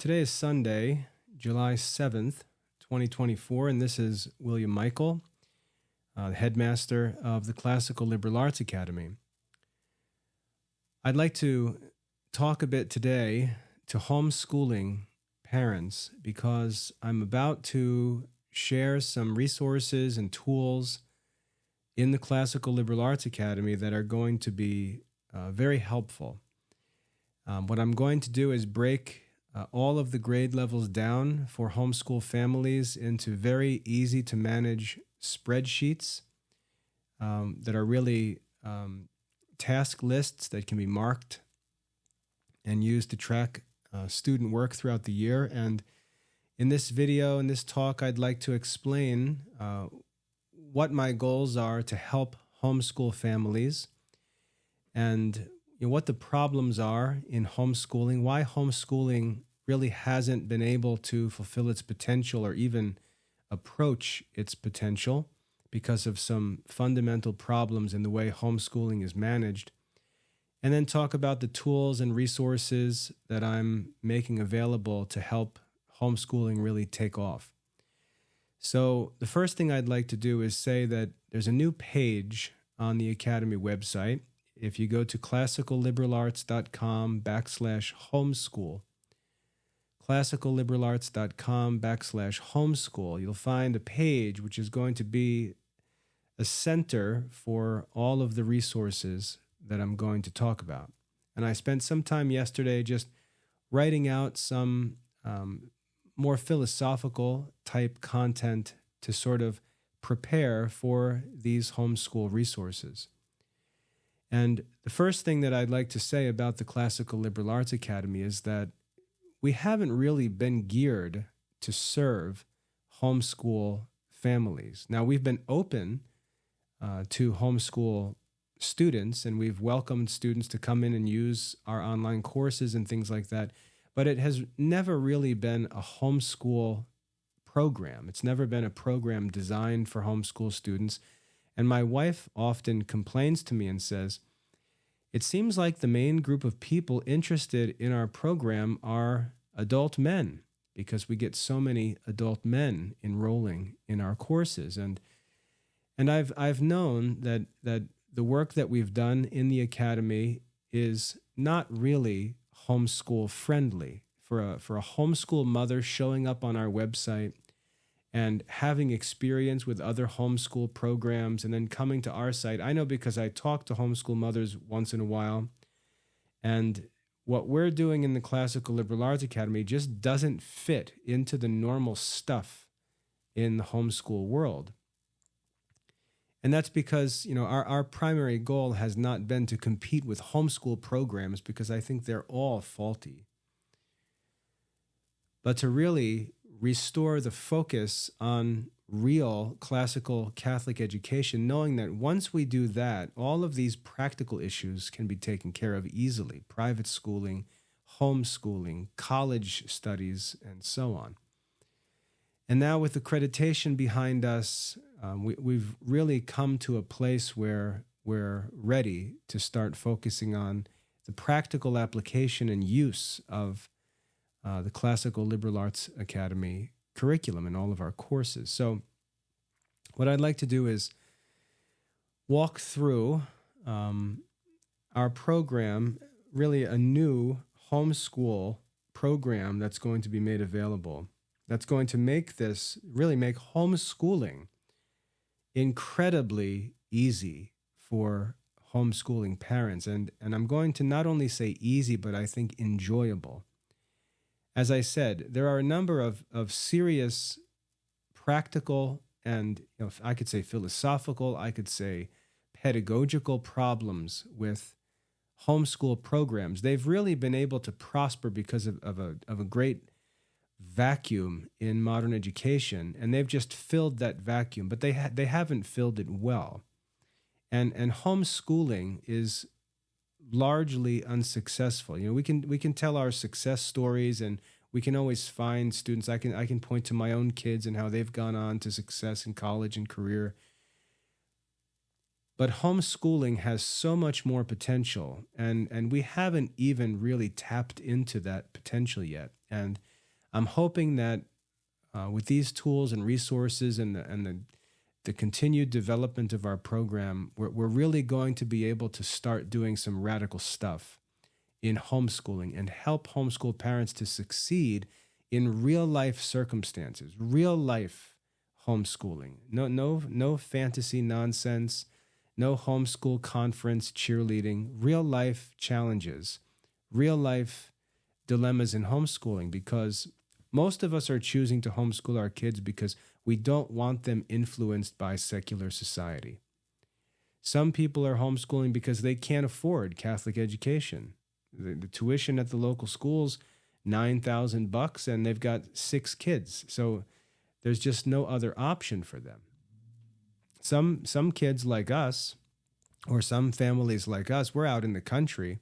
Today is Sunday, July 7th, 2024, and this is William Michael, the headmaster of the Classical Liberal Arts Academy. I'd like to talk a bit today to homeschooling parents because I'm about to share some resources and tools in the Classical Liberal Arts Academy that are going to be very helpful. What I'm going to do is break all of the grade levels down for homeschool families into very easy to manage spreadsheets that are really task lists that can be marked and used to track student work throughout the year. And in this video, in this talk, I'd like to explain what my goals are to help homeschool families and what the problems are in homeschooling, why homeschooling really hasn't been able to fulfill its potential or even approach its potential because of some fundamental problems in the way homeschooling is managed, and then talk about the tools and resources that I'm making available to help homeschooling really take off. So the first thing I'd like to do is say that there's a new page on the Academy website. If you go to classicalliberarts.com/homeschool, classicalliberarts.com/homeschool, you'll find a page which is going to be a center for all of the resources that I'm going to talk about. And I spent some time yesterday just writing out some more philosophical type content to sort of prepare for these homeschool resources. And the first thing that I'd like to say about the Classical Liberal Arts Academy is that we haven't really been geared to serve homeschool families. Now, we've been open to homeschool students, and we've welcomed students to come in and use our online courses and things like that, but it has never really been a homeschool program. It's never been a program designed for homeschool students. And my wife often complains to me and says, it seems like the main group of people interested in our program are adult men because we get so many adult men enrolling in our courses. And I've known that the work that we've done in the academy is not really homeschool friendly. For a homeschool mother showing up on our website and having experience with other homeschool programs and then coming to our site. I know because I talk to homeschool mothers once in a while, and what we're doing in the Classical Liberal Arts Academy just doesn't fit into the normal stuff in the homeschool world. And that's because, our primary goal has not been to compete with homeschool programs because I think they're all faulty, but to really restore the focus on real classical Catholic education, knowing that once we do that, all of these practical issues can be taken care of easily. Private schooling, homeschooling, college studies, and so on. And now with accreditation behind us, we've really come to a place where we're ready to start focusing on the practical application and use of the Classical Liberal Arts Academy curriculum in all of our courses. So what I'd like to do is walk through our program, really a new homeschool program that's going to be made available. That's going to make homeschooling incredibly easy for homeschooling parents. And I'm going to not only say easy, but I think enjoyable. As I said, there are a number of serious practical and I could say philosophical, I could say pedagogical problems with homeschool programs. They've really been able to prosper because of a great vacuum in modern education, and they've just filled that vacuum, but they haven't filled it well. And homeschooling is largely unsuccessful. We can tell our success stories, and we can always find students. I can point to my own kids and how they've gone on to success in college and career. But homeschooling has so much more potential, and we haven't even really tapped into that potential yet. And I'm hoping that with these tools and resources and the continued development of our program, we're really going to be able to start doing some radical stuff in homeschooling and help homeschool parents to succeed in real life circumstances, real life homeschooling. No fantasy nonsense, no homeschool conference cheerleading, real life challenges, real life dilemmas in homeschooling, because most of us are choosing to homeschool our kids because we don't want them influenced by secular society. Some people are homeschooling because they can't afford Catholic education. The tuition at the local schools, $9,000, and they've got 6 kids. So there's just no other option for them. Some kids like us, or some families like us, we're out in the country.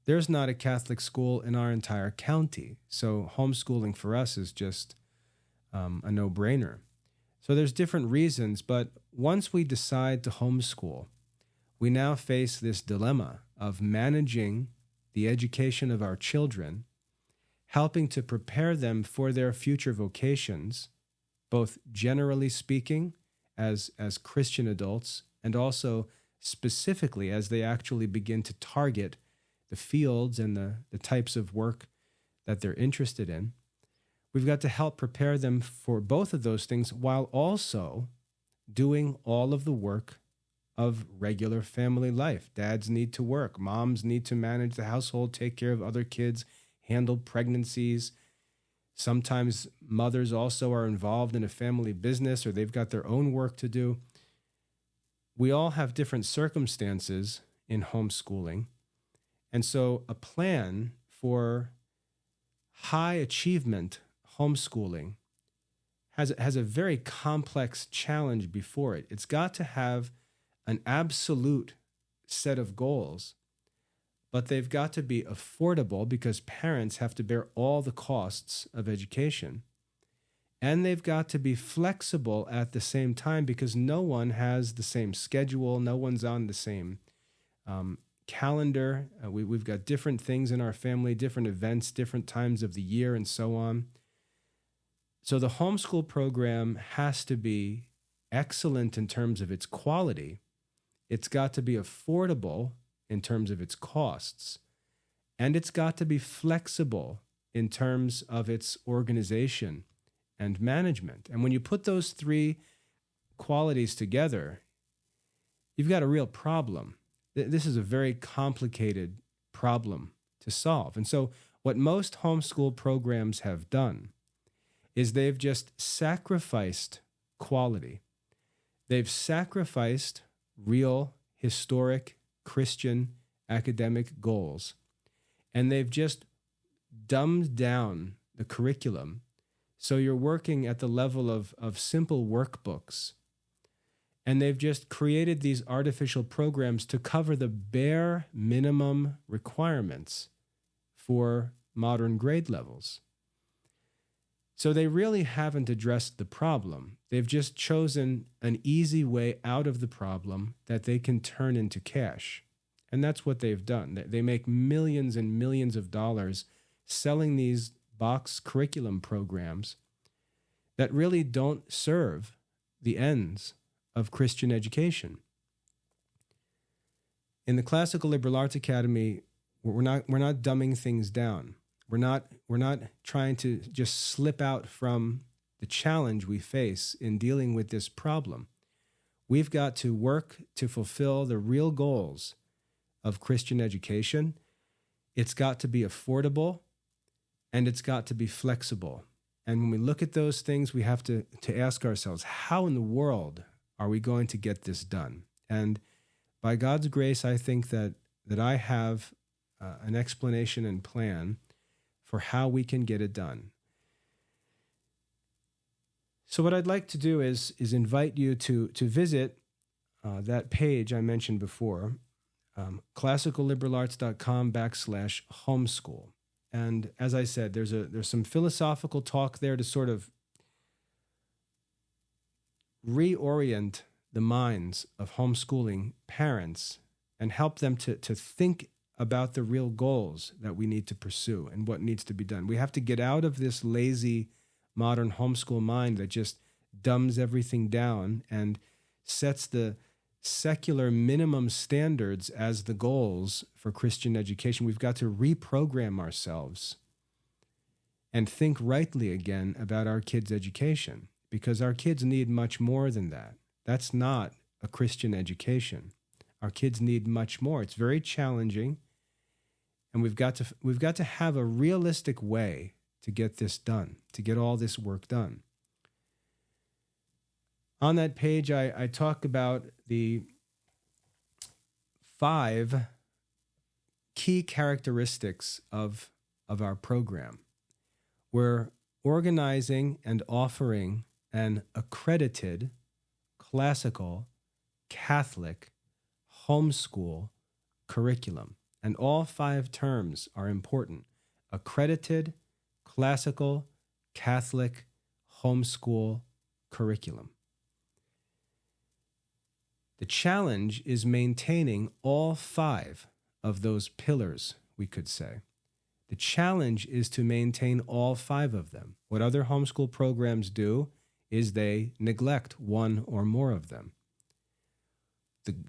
There's not a Catholic school in our entire county. So homeschooling for us is just a no-brainer. So there's different reasons, but once we decide to homeschool, we now face this dilemma of managing the education of our children, helping to prepare them for their future vocations, both generally speaking as Christian adults, and also specifically as they actually begin to target the fields and the types of work that they're interested in. We've got to help prepare them for both of those things while also doing all of the work of regular family life. Dads need to work. Moms need to manage the household, take care of other kids, handle pregnancies. Sometimes mothers also are involved in a family business or they've got their own work to do. We all have different circumstances in homeschooling. And so a plan for high achievement homeschooling has a very complex challenge before it. It's got to have an absolute set of goals, but they've got to be affordable because parents have to bear all the costs of education. And they've got to be flexible at the same time because no one has the same schedule. No one's on the same calendar. We've got different things in our family, different events, different times of the year, and so on. So the homeschool program has to be excellent in terms of its quality. It's got to be affordable in terms of its costs. And it's got to be flexible in terms of its organization and management. And when you put those 3 qualities together, you've got a real problem. This is a very complicated problem to solve. And so what most homeschool programs have done is they've just sacrificed quality. They've sacrificed real, historic, Christian academic goals, and they've just dumbed down the curriculum so you're working at the level of simple workbooks. And they've just created these artificial programs to cover the bare minimum requirements for modern grade levels. So they really haven't addressed the problem. They've just chosen an easy way out of the problem that they can turn into cash. And that's what they've done. They make millions and millions of dollars selling these box curriculum programs that really don't serve the ends of Christian education. In the Classical Liberal Arts Academy, we're not dumbing things down. We're not trying to just slip out from the challenge we face in dealing with this problem. We've got to work to fulfill the real goals of Christian education. It's got to be affordable, and it's got to be flexible. And when we look at those things, we have to ask ourselves, how in the world are we going to get this done? And by God's grace, I think that I have an explanation and plan for how we can get it done. So what I'd like to do is invite you to visit that page I mentioned before, classicalliberalarts.com/homeschool. And as I said, there's some philosophical talk there to sort of reorient the minds of homeschooling parents and help them to think about the real goals that we need to pursue and what needs to be done. We have to get out of this lazy modern homeschool mind that just dumbs everything down and sets the secular minimum standards as the goals for Christian education. We've got to reprogram ourselves and think rightly again about our kids' education, because our kids need much more than that. That's not a Christian education. Our kids need much more. It's very challenging, and we've got to have a realistic way to get this done, to get all this work done. On that page, I talk about the 5 key characteristics of our program. We're organizing and offering an accredited, classical, Catholic, homeschool curriculum. And all 5 terms are important: accredited, classical, Catholic, homeschool curriculum. The challenge is maintaining all 5 of those pillars, we could say. The challenge is to maintain all 5 of them. What other homeschool programs do is they neglect one or more of them.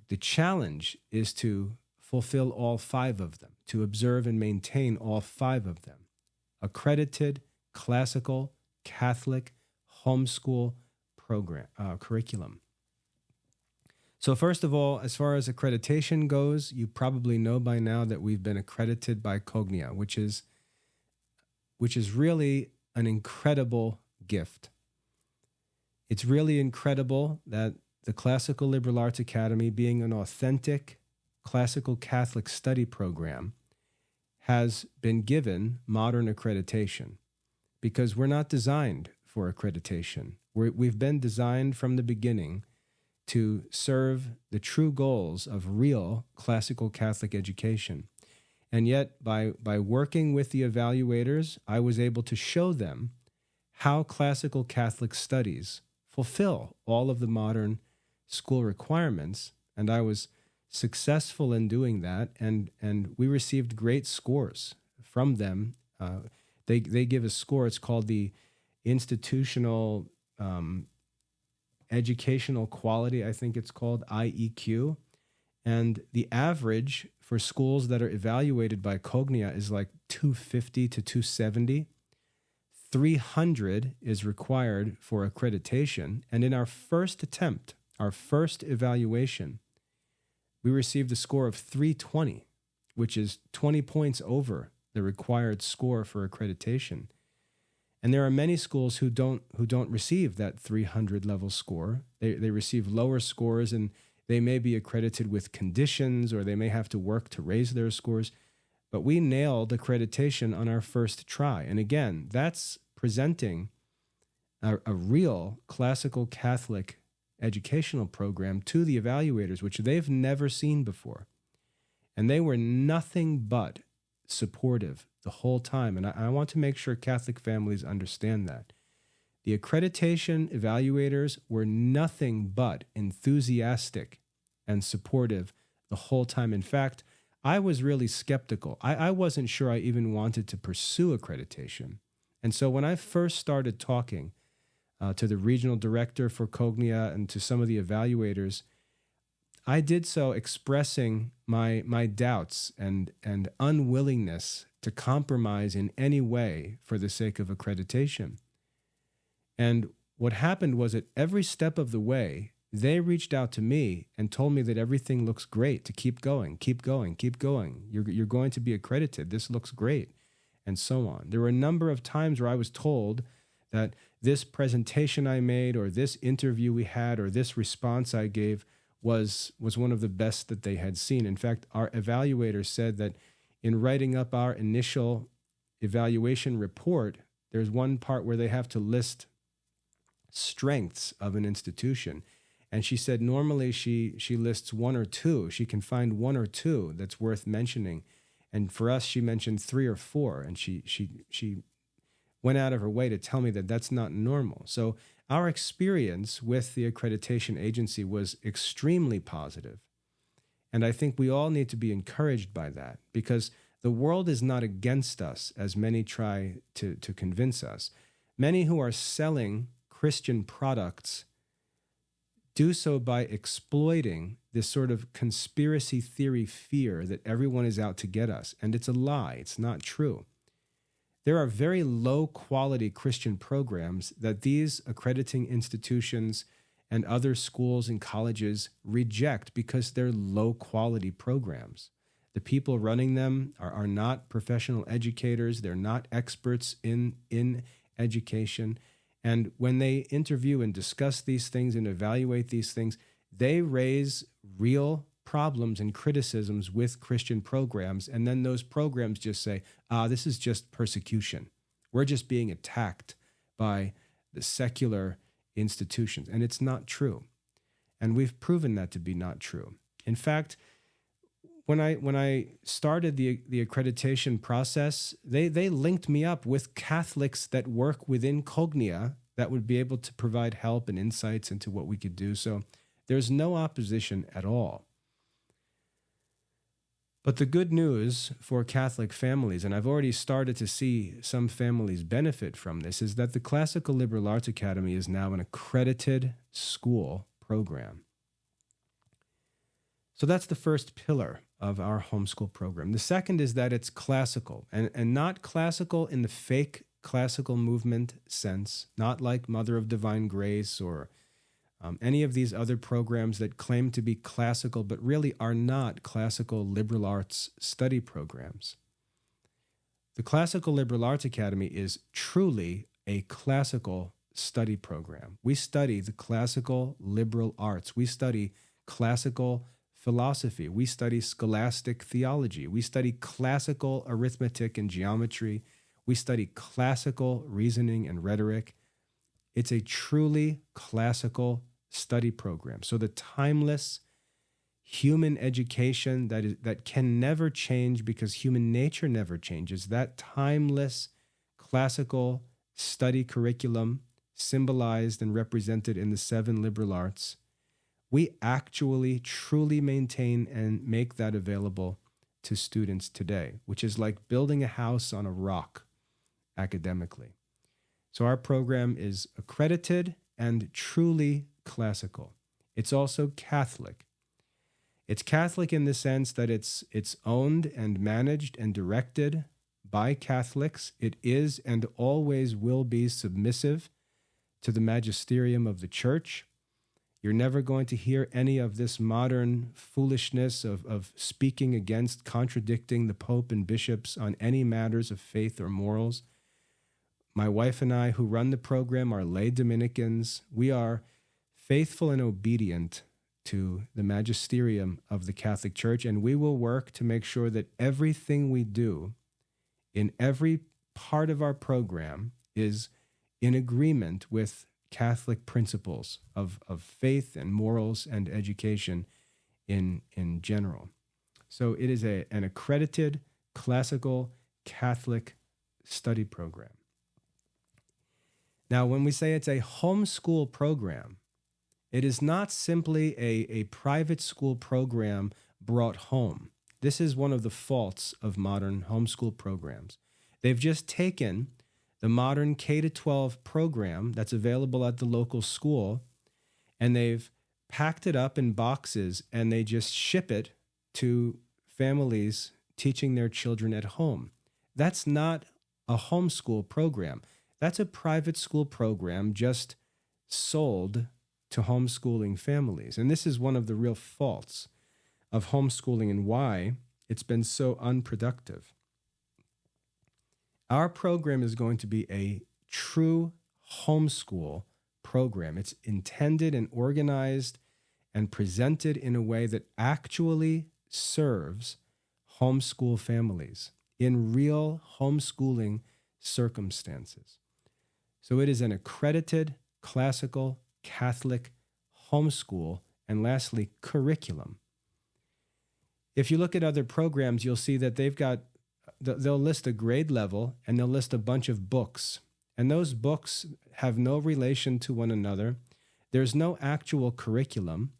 The challenge is to fulfill all 5 of them, to observe and maintain all 5 of them: accredited, classical, Catholic, homeschool curriculum. So first of all, as far as accreditation goes, you probably know by now that we've been accredited by Cognia, which is really an incredible gift. It's really incredible that the Classical Liberal Arts Academy, being an authentic classical Catholic study program, has been given modern accreditation, because we're not designed for accreditation. We've been designed from the beginning to serve the true goals of real classical Catholic education. And yet, by working with the evaluators, I was able to show them how classical Catholic studies fulfill all of the modern school requirements, and I was successful in doing that, and we received great scores from them. They give a score. It's called the Institutional Educational Quality, I think it's called, IEQ. And the average for schools that are evaluated by Cognia is like 250 to 270. 300 is required for accreditation. And in our first attempt, our first evaluation, we received a score of 320, which is 20 points over the required score for accreditation. And there are many schools who don't receive that 300 level score. They receive lower scores, and they may be accredited with conditions, or they may have to work to raise their scores. But we nailed accreditation on our first try. And again, that's presenting a real classical Catholic educational program to the evaluators, which they've never seen before. And they were nothing but supportive the whole time. And I want to make sure Catholic families understand that. The accreditation evaluators were nothing but enthusiastic and supportive the whole time. In fact, I was really skeptical. I wasn't sure I even wanted to pursue accreditation. And so when I first started talking to the regional director for Cognia and to some of the evaluators, I did so expressing my doubts and unwillingness to compromise in any way for the sake of accreditation. And what happened was, at every step of the way, they reached out to me and told me that everything looks great, to keep going, keep going, keep going. You're going to be accredited. This looks great, and so on. There were a number of times where I was told that this presentation I made, or this interview we had, or this response I gave was one of the best that they had seen. In fact, our evaluator said that in writing up our initial evaluation report, there's one part where they have to list strengths of an institution. And she said normally she lists 1 or 2. She can find 1 or 2 that's worth mentioning. And for us, she mentioned 3 or 4. And she went out of her way to tell me that that's not normal. So our experience with the accreditation agency was extremely positive. And I think we all need to be encouraged by that, because the world is not against us, as many try to convince us. Many who are selling Christian products do so by exploiting this sort of conspiracy theory fear that everyone is out to get us. And it's a lie. It's not true. There are very low-quality Christian programs that these accrediting institutions and other schools and colleges reject because they're low-quality programs. The people running them are not professional educators. They're not experts in education. And when they interview and discuss these things and evaluate these things, they raise real problems and criticisms with Christian programs. And then those programs just say, this is just persecution. We're just being attacked by the secular institutions. And it's not true. And we've proven that to be not true. In fact, when I started the accreditation process, they linked me up with Catholics that work within Cognia that would be able to provide help and insights into what we could do. So there's no opposition at all. But the good news for Catholic families, and I've already started to see some families benefit from this, is that the Classical Liberal Arts Academy is now an accredited school program. So that's the first pillar of our homeschool program. The second is that it's classical, and not classical in the fake classical movement sense, not like Mother of Divine Grace or any of these other programs that claim to be classical but really are not classical liberal arts study programs. The Classical Liberal Arts Academy is truly a classical study program. We study the classical liberal arts. We study classical philosophy. We study scholastic theology. We study classical arithmetic and geometry. We study classical reasoning and rhetoric. It's a truly classical study program. So the timeless human education that can never change because human nature never changes, that timeless classical study curriculum symbolized and represented in the 7 liberal arts, we actually truly maintain and make that available to students today, which is like building a house on a rock academically. So our program is accredited and truly classical. It's also Catholic. It's Catholic in the sense that it's owned and managed and directed by Catholics. It is and always will be submissive to the magisterium of the Church. You're never going to hear any of this modern foolishness of speaking against, contradicting the Pope and bishops on any matters of faith or morals. My wife and I, who run the program, are lay Dominicans. We are faithful and obedient to the magisterium of the Catholic Church, and we will work to make sure that everything we do in every part of our program is in agreement with Catholic principles of faith and morals and education in general. So it is an accredited classical Catholic study program. Now, when we say it's a homeschool program, it is not simply a private school program brought home. This is one of the faults of modern homeschool programs. They've just taken the modern K-12 program that's available at the local school, and they've packed it up in boxes, and they just ship it to families teaching their children at home. That's not a homeschool program. That's a private school program just sold to homeschooling families. And this is one of the real faults of homeschooling and why it's been so unproductive. Our program is going to be a true homeschool program. It's intended and organized and presented in a way that actually serves homeschool families in real homeschooling circumstances. So it is an accredited classical Catholic homeschool, and lastly, curriculum. If you look at other programs, you'll see that they'll list a grade level and they'll list a bunch of books. And those books have no relation to one another. There's no actual curriculum.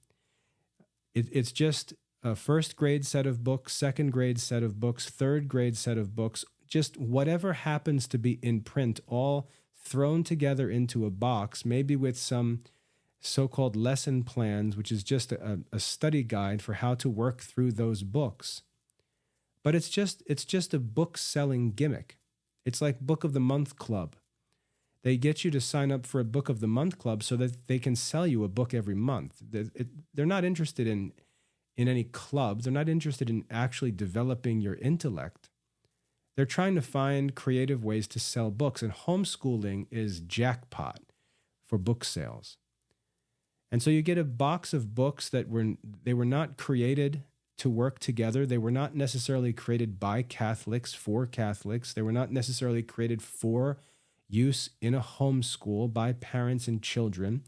It's just a first grade set of books, second grade set of books, third grade set of books, just whatever happens to be in print, all thrown together into a box, maybe with some so-called lesson plans, which is just a study guide for how to work through those books. But it's just a book selling gimmick. It's like Book of the Month Club. They get you to sign up for a Book of the Month Club so that they can sell you a book every month. They're not interested in any clubs. They're not interested in actually developing your intellect. They're trying to find creative ways to sell books, and homeschooling is jackpot for book sales. And so you get a box of books that were not created to work together. They were not necessarily created by Catholics for Catholics. They were not necessarily created for use in a homeschool by parents and children.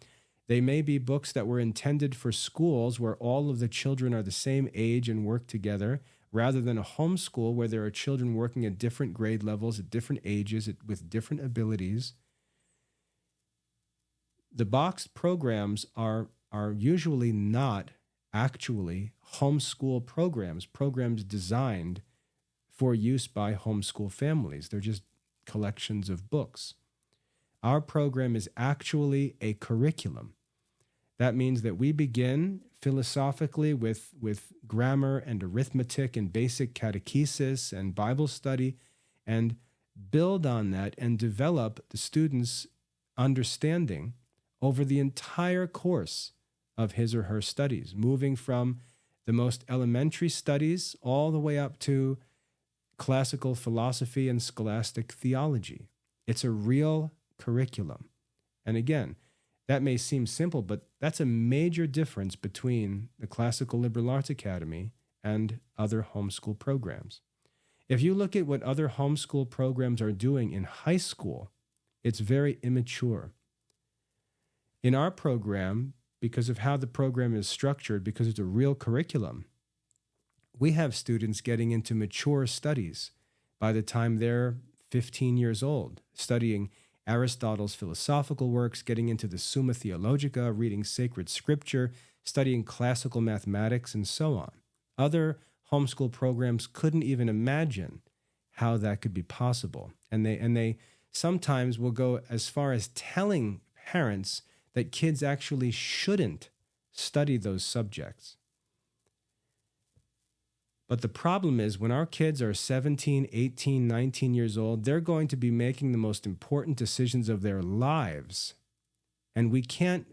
They may be books that were intended for schools where all of the children are the same age and work together, rather than a homeschool where there are children working at different grade levels, at different ages, with different abilities. The boxed programs are usually not actually homeschool programs designed for use by homeschool families. They're just collections of books. Our program is actually a curriculum. That means that we begin philosophically with grammar and arithmetic and basic catechesis and Bible study, and build on that and develop the students' understanding over the entire course of his or her studies, moving from the most elementary studies all the way up to classical philosophy and scholastic theology. It's a real curriculum. And again, that may seem simple, but that's a major difference between the Classical Liberal Arts Academy and other homeschool programs. If you look at what other homeschool programs are doing in high school, it's very immature. In our program, because of how the program is structured, because it's a real curriculum, we have students getting into mature studies by the time they're 15 years old, studying Aristotle's philosophical works, getting into the Summa Theologica, reading sacred scripture, studying classical mathematics, and so on. Other homeschool programs couldn't even imagine how that could be possible. And they sometimes will go as far as telling parents that kids actually shouldn't study those subjects. But the problem is when our kids are 17, 18, 19 years old, they're going to be making the most important decisions of their lives. And we can't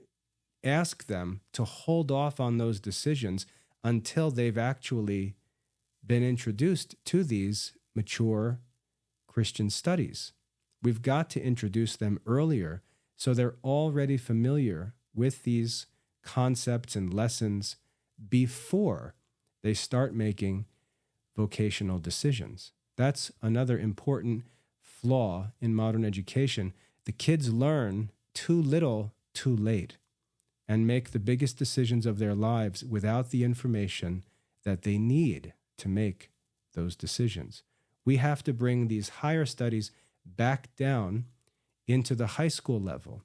ask them to hold off on those decisions until they've actually been introduced to these mature Christian studies. We've got to introduce them earlier so they're already familiar with these concepts and lessons before they start making vocational decisions. That's another important flaw in modern education. The kids learn too little, too late, and make the biggest decisions of their lives without the information that they need to make those decisions. We have to bring these higher studies back down into the high school level.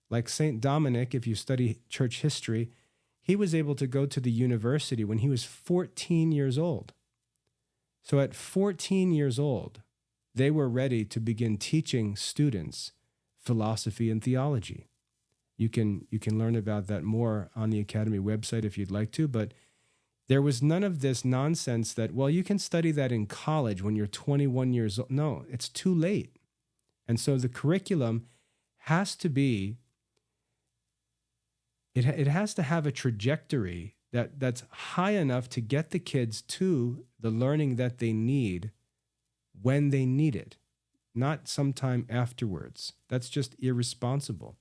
Like St. Dominic, if you study church history, he was able to go to the university when he was 14 years old. So at 14 years old, they were ready to begin teaching students philosophy and theology. You can learn about that more on the Academy website if you'd like to, but there was none of this nonsense that, well, you can study that in college when you're 21 years old. No, it's too late. And so the curriculum has to be, it has to have a trajectory that's high enough to get the kids to the learning that they need when they need it, not sometime afterwards. That's just irresponsible.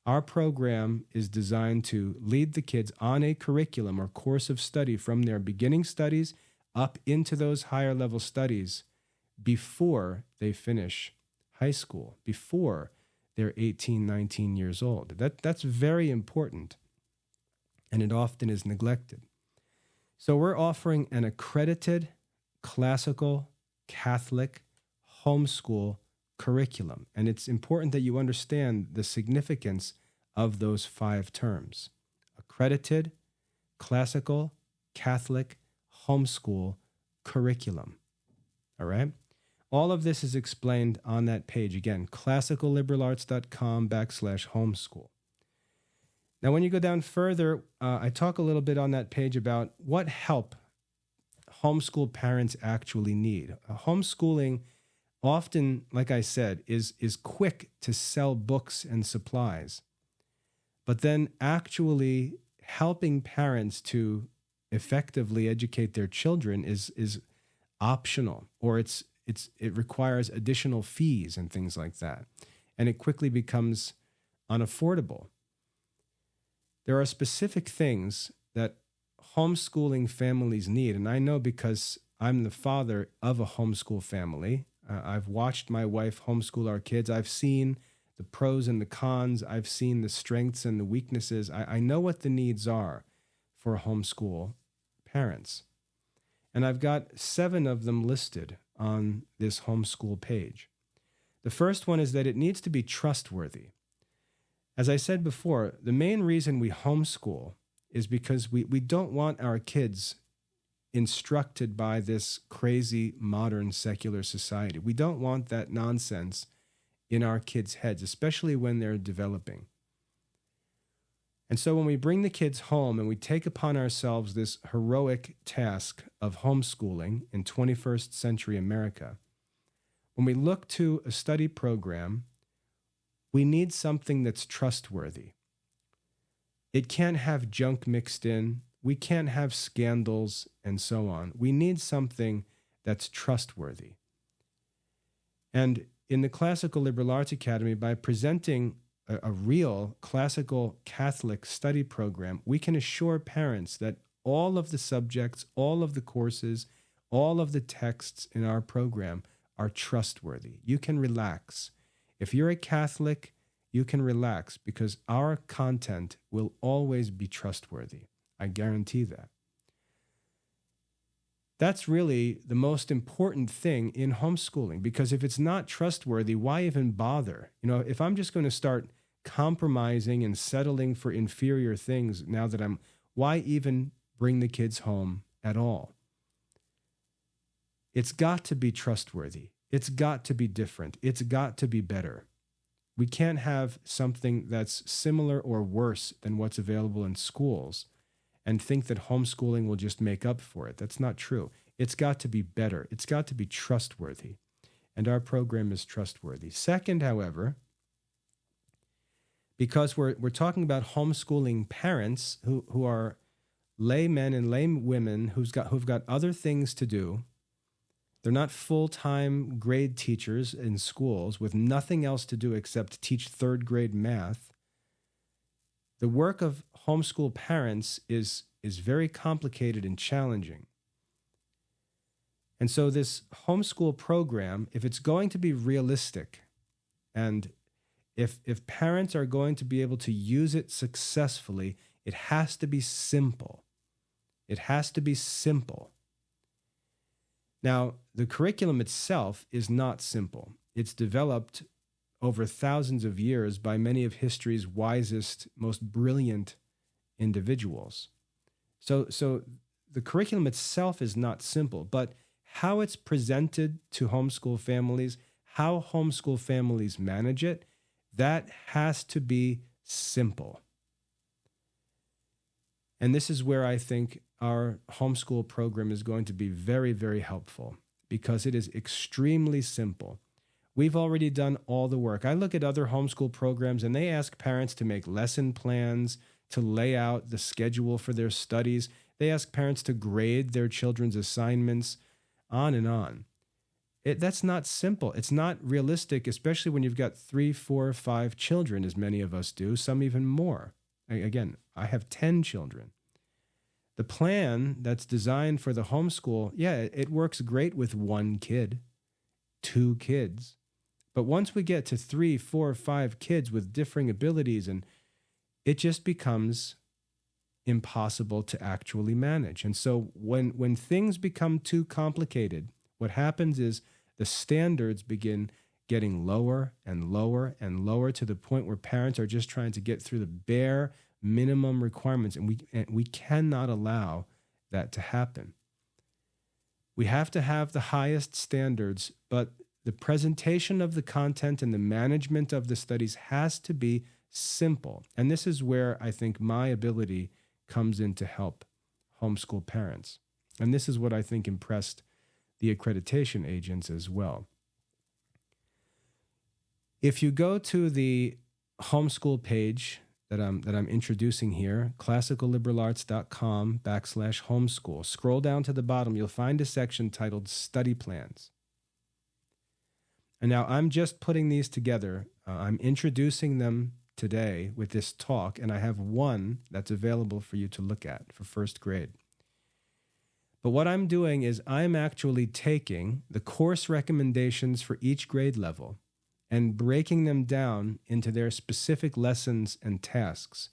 Our program is designed to lead the kids on a curriculum or course of study from their beginning studies up into those higher level studies before they finish high school, before they're 18, 19 years old. That's very important, and it often is neglected. So we're offering an accredited classical Catholic homeschool curriculum, and it's important that you understand the significance of those 5 terms: accredited, classical, Catholic homeschool curriculum. All right? All of this is explained on that page. Again, classicalliberalarts.com/homeschool. Now, when you go down further, I talk a little bit on that page about what help homeschool parents actually need. Homeschooling often, like I said, is quick to sell books and supplies. But then actually helping parents to effectively educate their children is optional, or it requires additional fees and things like that. And it quickly becomes unaffordable. There are specific things that homeschooling families need. And I know because I'm the father of a homeschool family. I've watched my wife homeschool our kids. I've seen the pros and the cons. I've seen the strengths and the weaknesses. I know what the needs are for homeschool parents. And I've got 7 of them listed on this homeschool page. The first one is that it needs to be trustworthy. As I said before, the main reason we homeschool is because we don't want our kids instructed by this crazy modern secular society. We don't want that nonsense in our kids' heads, especially when they're developing. And so when we bring the kids home and we take upon ourselves this heroic task of homeschooling in 21st century America, when we look to a study program, we need something that's trustworthy. It can't have junk mixed in. We can't have scandals and so on. We need something that's trustworthy. And in the Classical Liberal Arts Academy, by presenting a real classical Catholic study program, we can assure parents that all of the subjects, all of the courses, all of the texts in our program are trustworthy. You can relax. If you're a Catholic, you can relax because our content will always be trustworthy. I guarantee that. That's really the most important thing in homeschooling, because if it's not trustworthy, why even bother? If I'm just going to start compromising and settling for inferior things now that why even bring the kids home at all? It's got to be trustworthy. It's got to be different. It's got to be better. We can't have something that's similar or worse than what's available in schools and think that homeschooling will just make up for it. That's not true. It's got to be better. It's got to be trustworthy. And our program is trustworthy. Second, however, because we're talking about homeschooling parents who are laymen and laywomen who've got other things to do. They're not full-time grade teachers in schools with nothing else to do except teach 3rd grade math. The work of homeschool parents is very complicated and challenging. And so this homeschool program, if it's going to be realistic, and if parents are going to be able to use it successfully, it has to be simple. It has to be simple. Now, the curriculum itself is not simple. It's developed over thousands of years by many of history's wisest, most brilliant individuals. So the curriculum itself is not simple, but how it's presented to homeschool families, how homeschool families manage it, that has to be simple. And this is where I think our homeschool program is going to be very, very helpful because it is extremely simple. We've already done all the work. I look at other homeschool programs and they ask parents to make lesson plans, to lay out the schedule for their studies. They ask parents to grade their children's assignments, on and on. That's not simple. It's not realistic, especially when you've got 3, 4, 5 children, as many of us do, some even more. Again, I have 10 children. The plan that's designed for the homeschool, it works great with 1 kid, 2 kids. But once we get to 3, 4, 5 kids with differing abilities, and it just becomes impossible to actually manage. And so when things become too complicated, what happens is the standards begin getting lower and lower and lower to the point where parents are just trying to get through the bare minimum requirements. And we cannot allow that to happen. We have to have the highest standards, but the presentation of the content and the management of the studies has to be simple. And this is where I think my ability comes in to help homeschool parents. And this is what I think impressed the accreditation agents as well. If you go to the homeschool page that I'm introducing here, classicalliberalarts.com/homeschool, scroll down to the bottom, you'll find a section titled Study Plans. And now I'm just putting these together. I'm introducing them today with this talk, and I have one that's available for you to look at for first grade. But what I'm doing is I'm actually taking the course recommendations for each grade level and breaking them down into their specific lessons and tasks,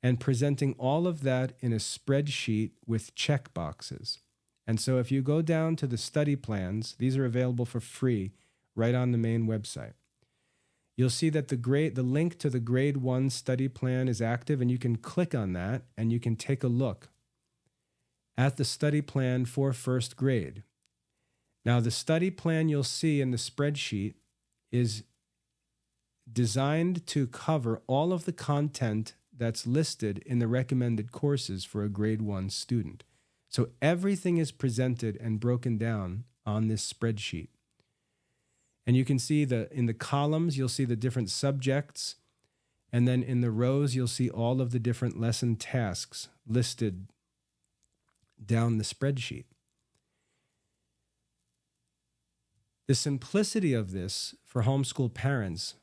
and presenting all of that in a spreadsheet with check boxes. And so if you go down to the study plans, these are available for free right on the main website. You'll see that the link to the grade 1 study plan is active, and you can click on that and you can take a look at the study plan for first grade. Now, the study plan you'll see in the spreadsheet is designed to cover all of the content that's listed in the recommended courses for a grade 1 student. So everything is presented and broken down on this spreadsheet. And you can see in the columns, you'll see the different subjects. And then in the rows, you'll see all of the different lesson tasks listed down the spreadsheet. The simplicity of this for homeschool parents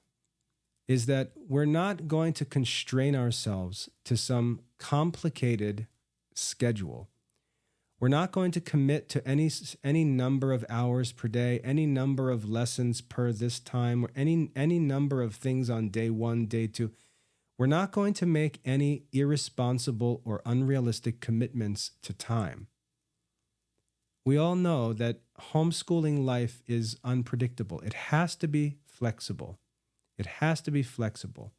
is that we're not going to constrain ourselves to some complicated schedule. We're not going to commit to any number of hours per day, any number of lessons per this time, or any number of things on day 1, day 2. We're not going to make any irresponsible or unrealistic commitments to time. We all know that homeschooling life is unpredictable. It has to be flexible. It has to be flexible.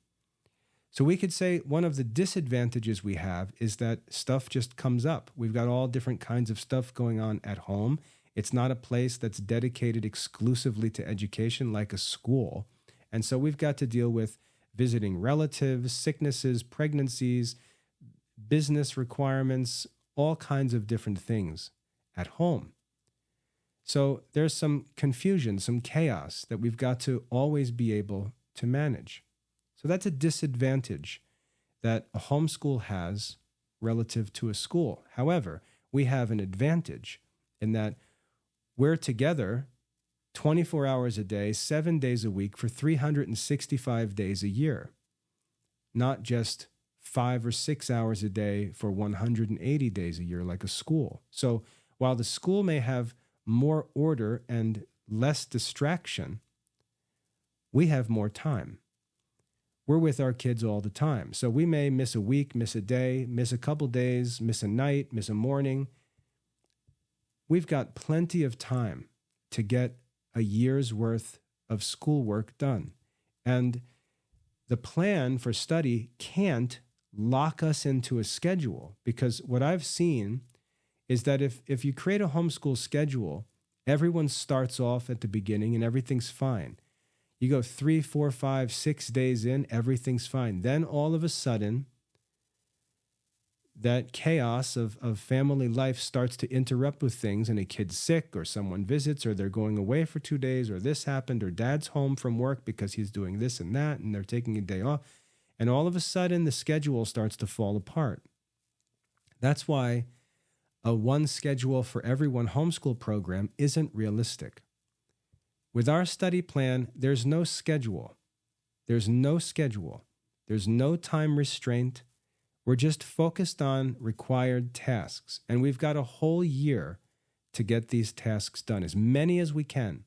So we could say one of the disadvantages we have is that stuff just comes up. We've got all different kinds of stuff going on at home. It's not a place that's dedicated exclusively to education like a school. And so we've got to deal with visiting relatives, sicknesses, pregnancies, business requirements, all kinds of different things at home. So there's some confusion, some chaos that we've got to always be able to manage. So that's a disadvantage that a homeschool has relative to a school. However, we have an advantage in that we're together 24 hours a day, 7 days a week for 365 days a year, not just 5 or 6 hours a day for 180 days a year like a school. So while the school may have more order and less distraction, we have more time. We're with our kids all the time. So we may miss a week, miss a day, miss a couple days, miss a night, miss a morning. We've got plenty of time to get a year's worth of schoolwork done. And the plan for study can't lock us into a schedule, because what I've seen is that if you create a homeschool schedule, everyone starts off at the beginning and everything's fine. You go 3, 4, 5, 6 days in, everything's fine. Then all of a sudden, that chaos of family life starts to interrupt with things, and a kid's sick, or someone visits, or they're going away for 2 days, or this happened, or dad's home from work because he's doing this and that, and they're taking a day off. And all of a sudden, the schedule starts to fall apart. That's why a one schedule for everyone homeschool program isn't realistic. With our study plan, there's no schedule. There's no schedule. There's no time restraint. We're just focused on required tasks. And we've got a whole year to get these tasks done, as many as we can,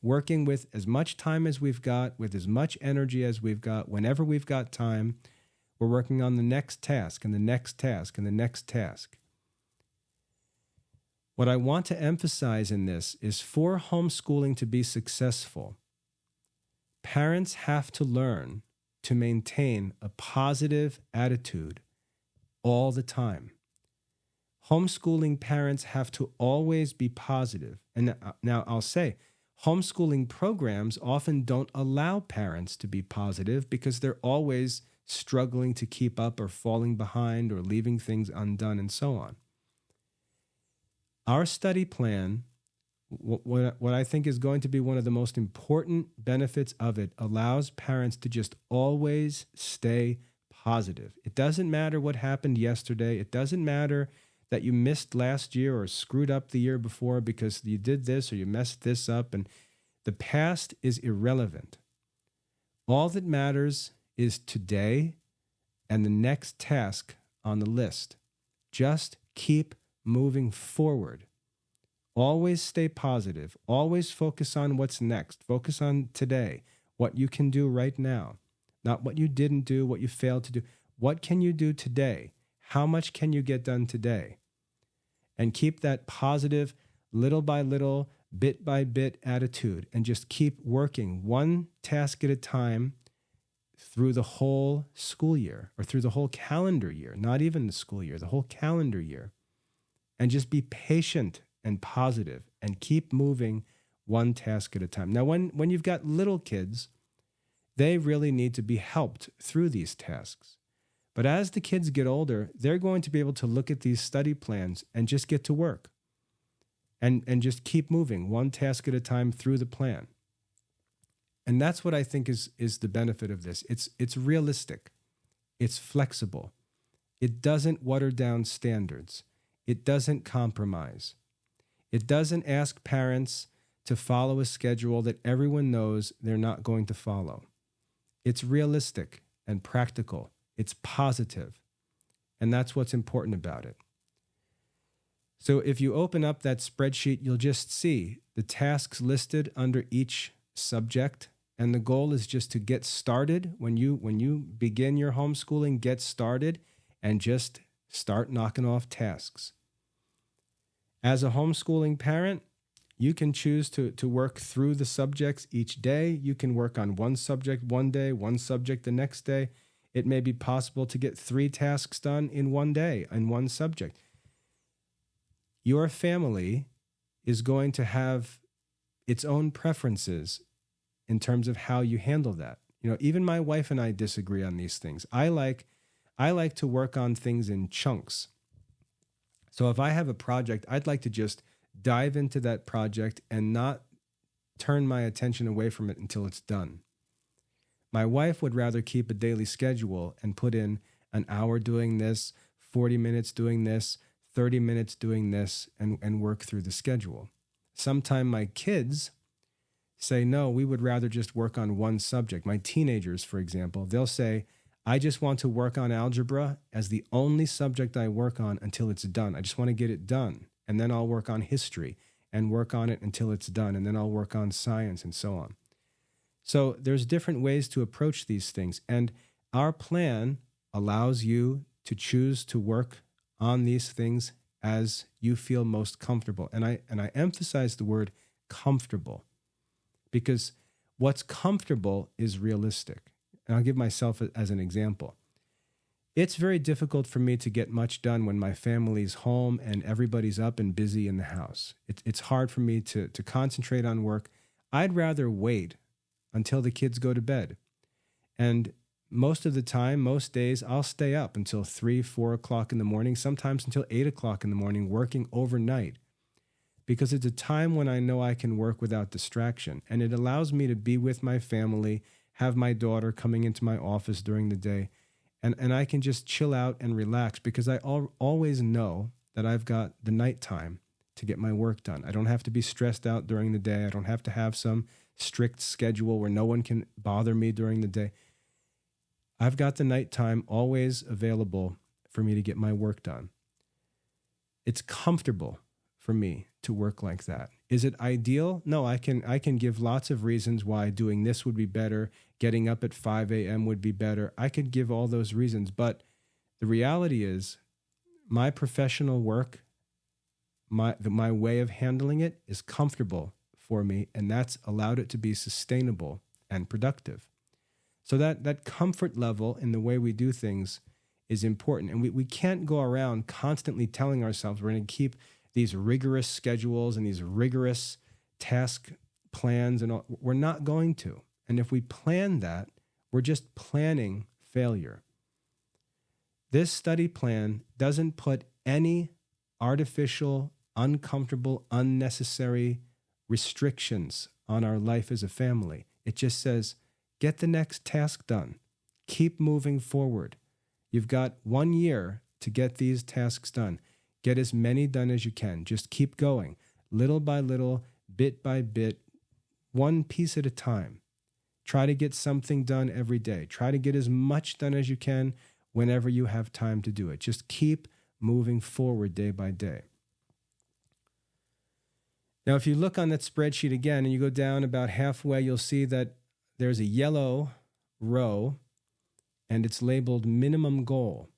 working with as much time as we've got, with as much energy as we've got. Whenever we've got time, we're working on the next task and the next task and the next task. What I want to emphasize in this is, for homeschooling to be successful, parents have to learn to maintain a positive attitude all the time. Homeschooling parents have to always be positive. And now I'll say, homeschooling programs often don't allow parents to be positive because they're always struggling to keep up or falling behind or leaving things undone and so on. Our study plan, what I think is going to be one of the most important benefits of it, allows parents to just always stay positive. It doesn't matter what happened yesterday. It doesn't matter that you missed last year or screwed up the year before because you did this or you messed this up. And the past is irrelevant. All that matters is today and the next task on the list. Just keep moving forward. Always stay positive. Always focus on what's next. Focus on today, what you can do right now. Not what you didn't do, what you failed to do. What can you do today? How much can you get done today? And keep that positive, little by little, bit by bit attitude, and just keep working one task at a time through the whole school year or through the whole calendar year, not even the school year, the whole calendar year. And just be patient and positive and keep moving one task at a time. Now, when you've got little kids, they really need to be helped through these tasks. But as the kids get older, they're going to be able to look at these study plans and just get to work and just keep moving one task at a time through the plan. And that's what I think is the benefit of this. It's realistic. It's flexible. It doesn't water down standards. It doesn't compromise. It doesn't ask parents to follow a schedule that everyone knows they're not going to follow. It's realistic and practical. It's positive. And that's what's important about it. So if you open up that spreadsheet, you'll just see the tasks listed under each subject. And the goal is just to get started. When you begin your homeschooling, get started and just start knocking off tasks. As a homeschooling parent, you can choose to work through the subjects each day. You can work on one subject one day, one subject the next day. It may be possible to get 3 tasks done in one day, in one subject. Your family is going to have its own preferences in terms of how you handle that. You know, even my wife and I disagree on these things. I like to work on things in chunks. So if I have a project, I'd like to just dive into that project and not turn my attention away from it until it's done. My wife would rather keep a daily schedule and put in an hour doing this, 40 minutes doing this, 30 minutes doing this, and work through the schedule. Sometimes my kids say, no, we would rather just work on one subject. My teenagers, for example, they'll say, I just want to work on algebra as the only subject I work on until it's done. I just want to get it done. And then I'll work on history and work on it until it's done. And then I'll work on science and so on. So there's different ways to approach these things. And our plan allows you to choose to work on these things as you feel most comfortable. And I emphasize the word comfortable because what's comfortable is realistic. And I'll give myself as an example. It's very difficult for me to get much done when my family's home and everybody's up and busy in the house. It's hard for me to concentrate on work. I'd rather wait until the kids go to bed. And most of the time, most days, I'll stay up until 3, 4 o'clock in the morning, sometimes until 8 o'clock in the morning, working overnight. Because it's a time when I know I can work without distraction. And it allows me to be with my family, have my daughter coming into my office during the day, and I can just chill out and relax because I always know that I've got the nighttime to get my work done. I don't have to be stressed out during the day. I don't have to have some strict schedule where no one can bother me during the day. I've got the nighttime always available for me to get my work done. It's comfortable for me to work like that. Is it ideal? No, I can give lots of reasons why doing this would be better, getting up at 5 a.m. would be better. I could give all those reasons, but the reality is my professional work, my way of handling it is comfortable for me, and that's allowed it to be sustainable and productive. So that comfort level in the way we do things is important. And we can't go around constantly telling ourselves we're going to keep these rigorous schedules and these rigorous task plans and all. We're not going to. And if we plan that, we're just planning failure. This study plan doesn't put any artificial, uncomfortable, unnecessary restrictions on our life as a family. It just says, get the next task done. Keep moving forward. You've got 1 year to get these tasks done. Get as many done as you can. Just keep going, little by little, bit by bit, one piece at a time. Try to get something done every day. Try to get as much done as you can whenever you have time to do it. Just keep moving forward day by day. Now, if you look on that spreadsheet again and you go down about halfway, you'll see that there's a yellow row and it's labeled minimum goal.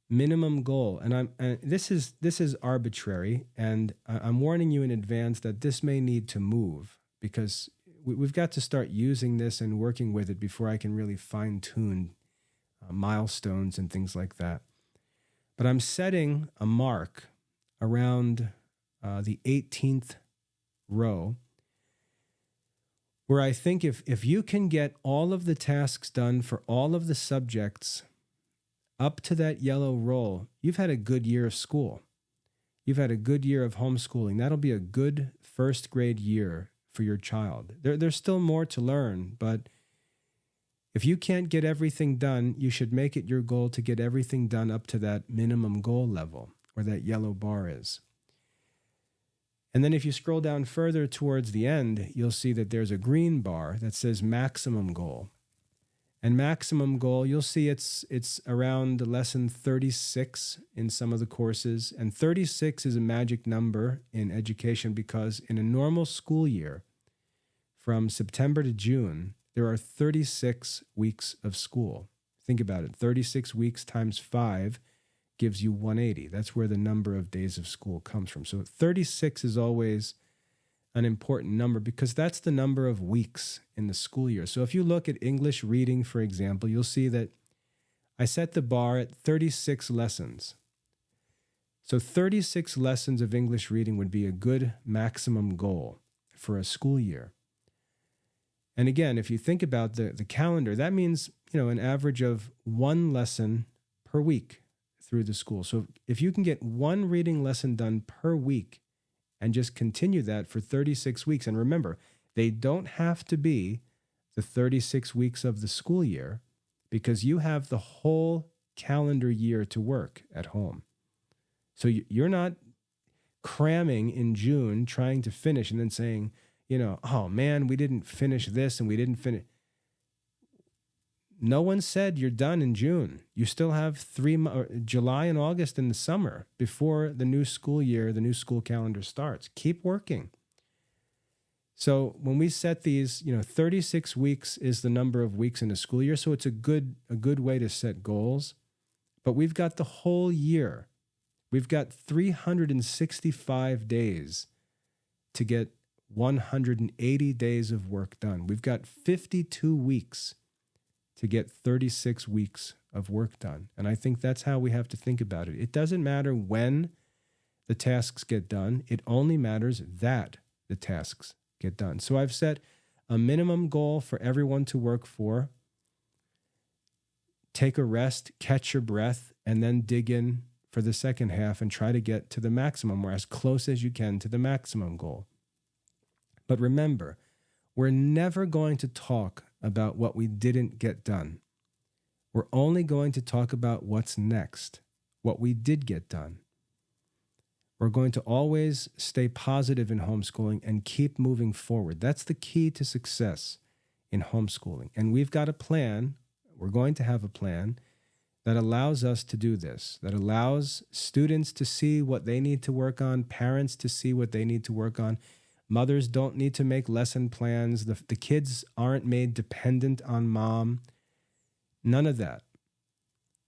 Minimum goal. And this is arbitrary, and I'm warning you in advance that this may need to move because we've got to start using this and working with it before I can really fine-tune milestones and things like that. But I'm setting a mark around the 18th row where I think if you can get all of the tasks done for all of the subjects up to that yellow roll, you've had a good year of school. You've had a good year of homeschooling. That'll be a good first grade year for your child. There's still more to learn, but if you can't get everything done, you should make it your goal to get everything done up to that minimum goal level where that yellow bar is. And then if you scroll down further towards the end, you'll see that there's a green bar that says maximum goal. And maximum goal, you'll see it's around lesson 36 in some of the courses. And 36 is a magic number in education because in a normal school year, from September to June, there are 36 weeks of school. Think about it. 36 weeks times 5 gives you 180. That's where the number of days of school comes from. So 36 is always an important number because that's the number of weeks in the school year. So if you look at English reading, for example, you'll see that I set the bar at 36 lessons. So 36 lessons of English reading would be a good maximum goal for a school year. And again, if you think about the calendar, that means, an average of one lesson per week through the school. So if you can get one reading lesson done per week and just continue that for 36 weeks, and remember, they don't have to be the 36 weeks of the school year because you have the whole calendar year to work at home. So you're not cramming in June trying to finish and then saying, oh man, we didn't finish this and we didn't finish. No one said you're done in June. You still have July and August in the summer before the new school year, the new school calendar starts. Keep working. So when we set these, 36 weeks is the number of weeks in a school year. So it's a good way to set goals. But we've got the whole year. We've got 365 days to get 180 days of work done. We've got 52 weeks to get 36 weeks of work done. And I think that's how we have to think about it. It doesn't matter when the tasks get done. It only matters that the tasks get done. So I've set a minimum goal for everyone to work for. Take a rest, catch your breath, and then dig in for the second half and try to get to the maximum or as close as you can to the maximum goal. But remember, we're never going to talk about what we didn't get done. We're only going to talk about what's next, what we did get done. We're going to always stay positive in homeschooling and keep moving forward. That's the key to success in homeschooling. And we've got a plan. We're going to have a plan that allows us to do this, that allows students to see what they need to work on, parents to see what they need to work on. Mothers don't need to make lesson plans. The kids aren't made dependent on mom. None of that.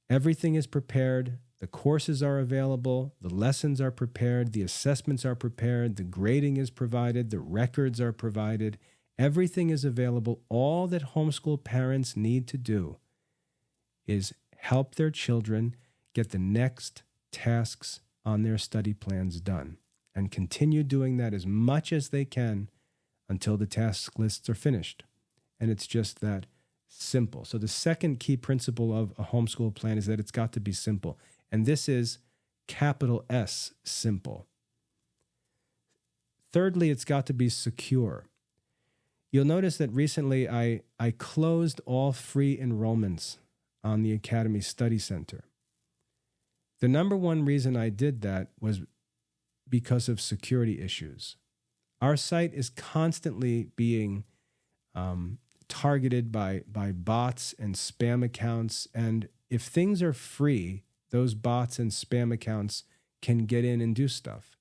Everything is prepared. The courses are available. The lessons are prepared. The assessments are prepared. The grading is provided. The records are provided. Everything is available. All that homeschool parents need to do is help their children get the next tasks on their study plans done, and continue doing that as much as they can until the task lists are finished. And it's just that simple. So the second key principle of a homeschool plan is that it's got to be simple. And this is capital S, simple. Thirdly, it's got to be secure. You'll notice that recently I closed all free enrollments on the Academy Study Center. The number one reason I did that was because of security issues. Our site is constantly being targeted by bots and spam accounts. And if things are free, those bots and spam accounts can get in and do stuff.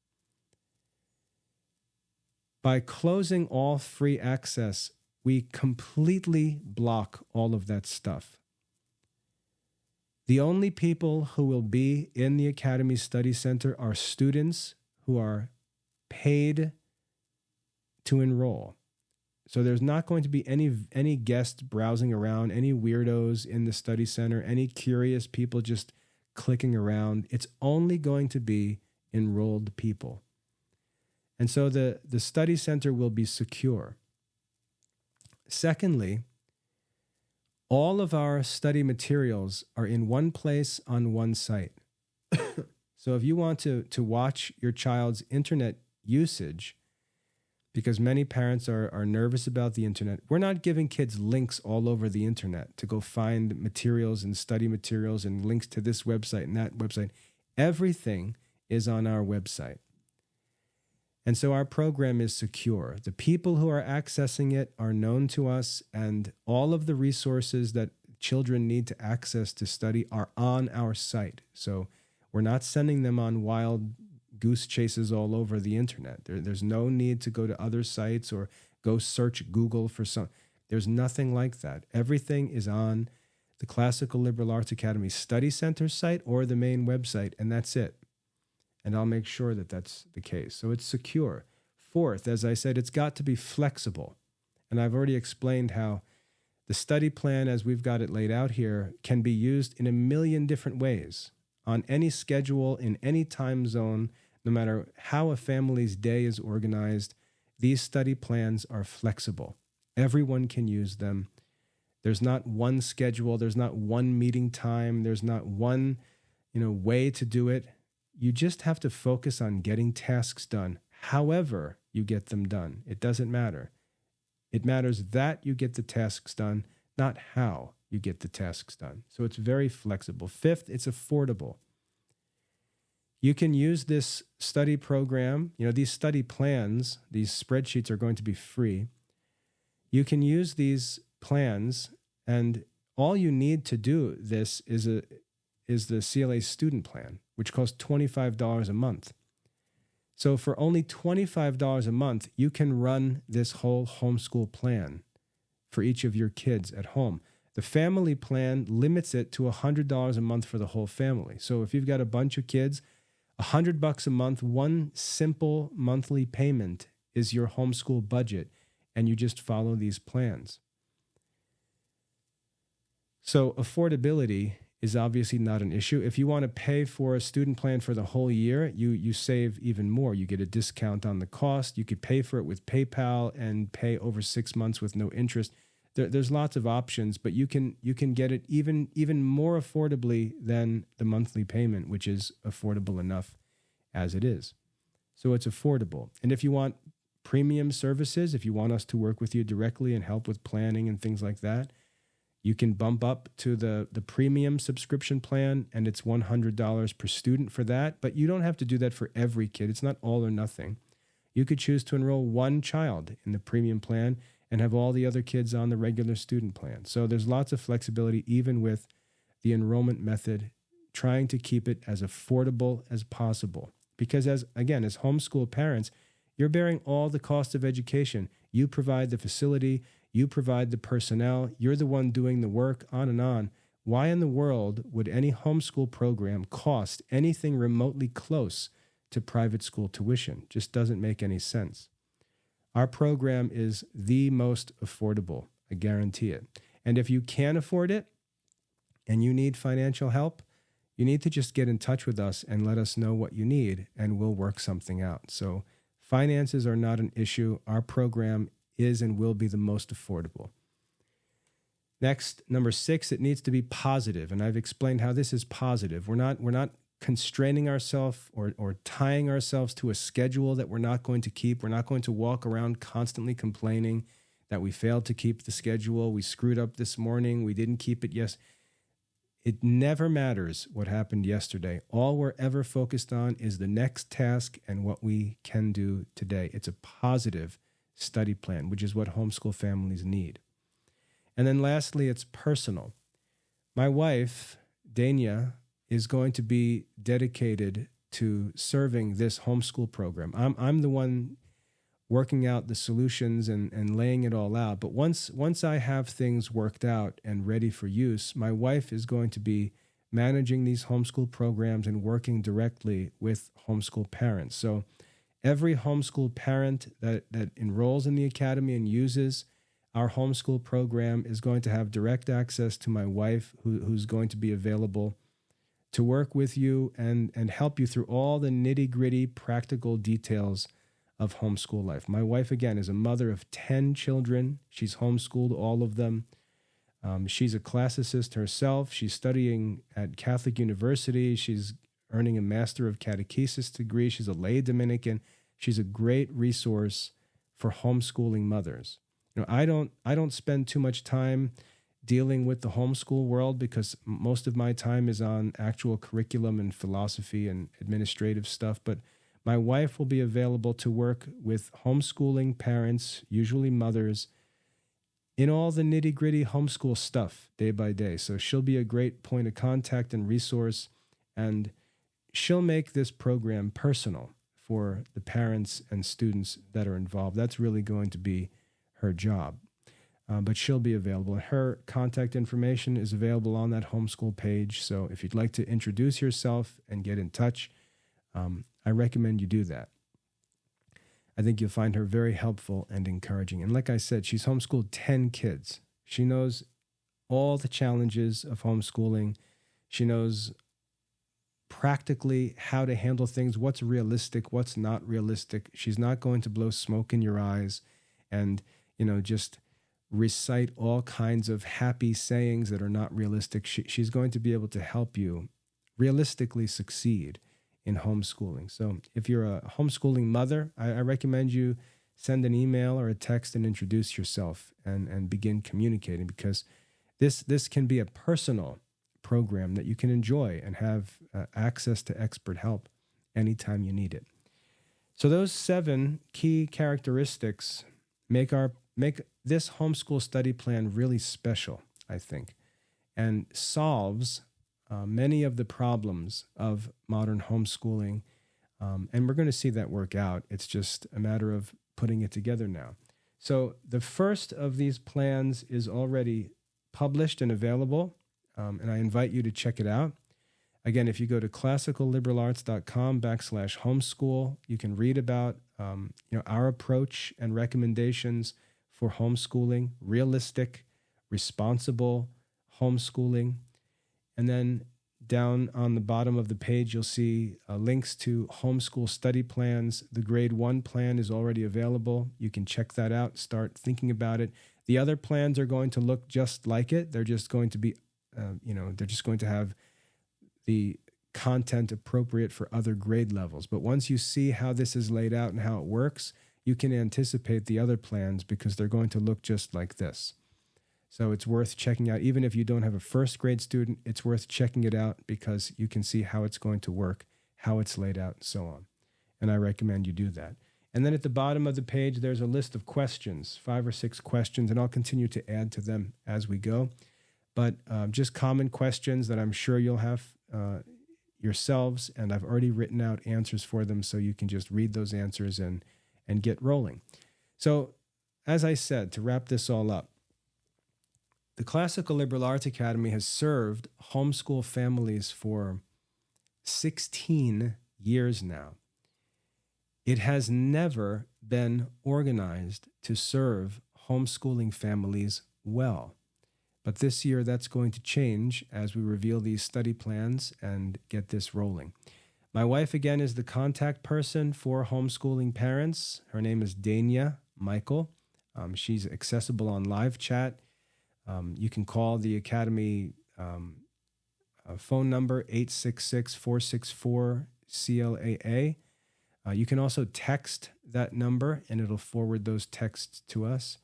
By closing all free access, we completely block all of that stuff. The only people who will be in the Academy Study Center are students who are paid to enroll. So there's not going to be any guests browsing around, any weirdos in the study center, any curious people just clicking around. It's only going to be enrolled people. And so the study center will be secure. Secondly, all of our study materials are in one place on one site. So if you want to watch your child's internet usage, because many parents are nervous about the internet, we're not giving kids links all over the internet to go find materials and study materials and links to this website and that website. Everything is on our website. And so our program is secure. The people who are accessing it are known to us, and all of the resources that children need to access to study are on our site. So we're not sending them on wild goose chases all over the internet. There's no need to go to other sites or go search Google for some. There's nothing like that. Everything is on the Classical Liberal Arts Academy Study Center site or the main website, and that's it. And I'll make sure that that's the case. So it's secure. Fourth, as I said, it's got to be flexible. And I've already explained how the study plan, as we've got it laid out here, can be used in a million different ways, on any schedule, in any time zone, no matter how a family's day is organized. These study plans are flexible. Everyone can use them. There's not one schedule. There's not one meeting time. There's not one, way to do it. You just have to focus on getting tasks done, however you get them done. It doesn't matter. It matters that you get the tasks done, not how you get the tasks done. So it's very flexible. Fifth, it's affordable. You can use this study program. These study plans, these spreadsheets are going to be free. You can use these plans, and all you need to do this is the CLA student plan, which costs $25 a month. So for only $25 a month, you can run this whole homeschool plan for each of your kids at home. The family plan limits it to $100 a month for the whole family. So if you've got a bunch of kids, $100 a month, one simple monthly payment is your homeschool budget, and you just follow these plans. So affordability is obviously not an issue. If you want to pay for a student plan for the whole year, you save even more. You get a discount on the cost. You could pay for it with PayPal and pay over 6 months with no interest. There's lots of options, but you can get it even more affordably than the monthly payment, which is affordable enough as it is. So it's affordable. And if you want premium services, if you want us to work with you directly and help with planning and things like that, you can bump up to the premium subscription plan, and it's $100 per student for that. But you don't have to do that for every kid. It's not all or nothing. You could choose to enroll one child in the premium plan and have all the other kids on the regular student plan. So there's lots of flexibility even with the enrollment method, trying to keep it as affordable as possible. Because as homeschool parents, you're bearing all the cost of education. You provide the facility, you provide the personnel, you're the one doing the work, on and on. Why in the world would any homeschool program cost anything remotely close to private school tuition? Just doesn't make any sense. Our program is the most affordable, I guarantee it. And if you can't afford it, and you need financial help, you need to just get in touch with us and let us know what you need, and we'll work something out. So finances are not an issue. Our program is and will be the most affordable. Next, number 6, it needs to be positive. And I've explained how this is positive. We're not constraining ourselves or tying ourselves to a schedule that we're not going to keep. We're not going to walk around constantly complaining that we failed to keep the schedule. We screwed up this morning. We didn't keep it. Yes. It never matters what happened yesterday. All we're ever focused on is the next task and what we can do today. It's a positive study plan, which is what homeschool families need. And then lastly, it's personal. My wife, Dania, is going to be dedicated to serving this homeschool program. I'm the one working out the solutions and laying it all out. But once I have things worked out and ready for use, my wife is going to be managing these homeschool programs and working directly with homeschool parents. So every homeschool parent that enrolls in the academy and uses our homeschool program is going to have direct access to my wife, who's going to be available to work with you and help you through all the nitty-gritty practical details of homeschool life. My wife, again, is a mother of 10 children. She's homeschooled all of them. She's a classicist herself. She's studying at Catholic University. She's earning a Master of Catechesis degree. She's a lay Dominican. She's a great resource for homeschooling mothers. I don't spend too much time dealing with the homeschool world because most of my time is on actual curriculum and philosophy and administrative stuff. But my wife will be available to work with homeschooling parents, usually mothers, in all the nitty-gritty homeschool stuff day by day. So she'll be a great point of contact and resource, and she'll make this program personal for the parents and students that are involved. That's really going to be her job. But she'll be available. Her contact information is available on that homeschool page. So if you'd like to introduce yourself and get in touch, I recommend you do that. I think you'll find her very helpful and encouraging. And like I said, she's homeschooled 10 kids. She knows all the challenges of homeschooling. She knows practically how to handle things, what's realistic, what's not realistic. She's not going to blow smoke in your eyes and, just recite all kinds of happy sayings that are not realistic. She's going to be able to help you realistically succeed in homeschooling. So if you're a homeschooling mother, I recommend you send an email or a text and introduce yourself and begin communicating, because this can be a personal program that you can enjoy and have access to expert help anytime you need it. So those 7 key characteristics make this homeschool study plan really special, I think, and solves many of the problems of modern homeschooling. And we're going to see that work out. It's just a matter of putting it together now. So the first of these plans is already published and available, and I invite you to check it out. Again, if you go to classicalliberalaarts.com/homeschool, you can read about our approach and recommendations for homeschooling, realistic, responsible homeschooling. And then down on the bottom of the page, you'll see links to homeschool study plans. The grade 1 plan is already available. You can check that out, start thinking about it. The other plans are going to look just like it. They're just going to be, they're just going to have the content appropriate for other grade levels. But once you see how this is laid out and how it works, you can anticipate the other plans because they're going to look just like this. So it's worth checking out. Even if you don't have a first grade student, it's worth checking it out because you can see how it's going to work, how it's laid out, and so on. And I recommend you do that. And then at the bottom of the page, there's a list of questions, 5 or 6 questions, and I'll continue to add to them as we go. But just common questions that I'm sure you'll have yourselves, and I've already written out answers for them, so you can just read those answers and get rolling. So, as I said, to wrap this all up, the Classical Liberal Arts Academy has served homeschool families for 16 years now. It has never been organized to serve homeschooling families well. But this year, that's going to change as we reveal these study plans and get this rolling. My wife, again, is the contact person for homeschooling parents. Her name is Dania Michael. She's accessible on live chat. You can call the Academy phone number, 866-464-CLAA. You can also text that number, and it'll forward those texts to us.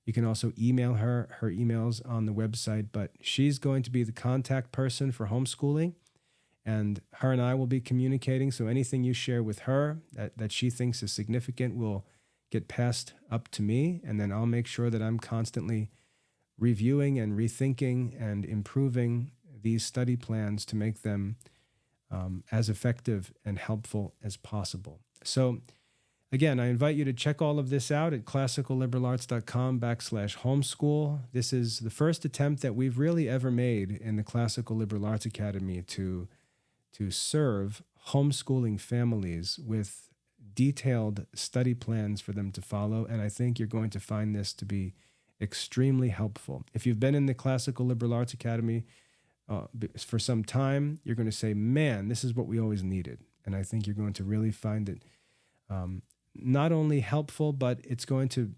You can also email her. Her email's on the website, but she's going to be the contact person for homeschooling, and her and I will be communicating. So anything you share with her that she thinks is significant will get passed up to me, and then I'll make sure that I'm constantly reviewing and rethinking and improving these study plans to make them as effective and helpful as possible. So again, I invite you to check all of this out at classicalliberalarts.com/homeschool. This is the first attempt that we've really ever made in the Classical Liberal Arts Academy to serve homeschooling families with detailed study plans for them to follow. And I think you're going to find this to be extremely helpful. If you've been in the Classical Liberal Arts Academy for some time, you're going to say, man, this is what we always needed. And I think you're going to really find it not only helpful, but it's going to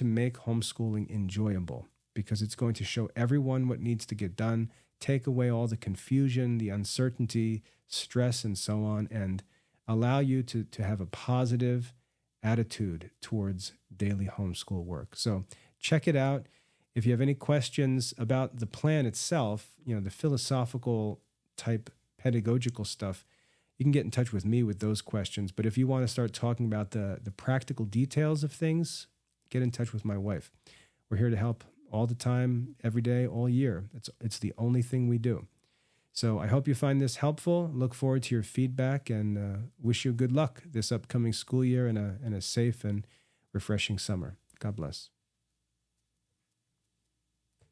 make homeschooling enjoyable, because it's going to show everyone what needs to get done, take away all the confusion, the uncertainty, stress, and so on, and allow you to have a positive attitude towards daily homeschool work. So check it out. If you have any questions about the plan itself, the philosophical type pedagogical stuff, you can get in touch with me with those questions. But if you want to start talking about the practical details of things, get in touch with my wife. We're here to help all the time, every day, all year. It's the only thing we do. So I hope you find this helpful. Look forward to your feedback, and wish you good luck this upcoming school year and a safe and refreshing summer. God bless.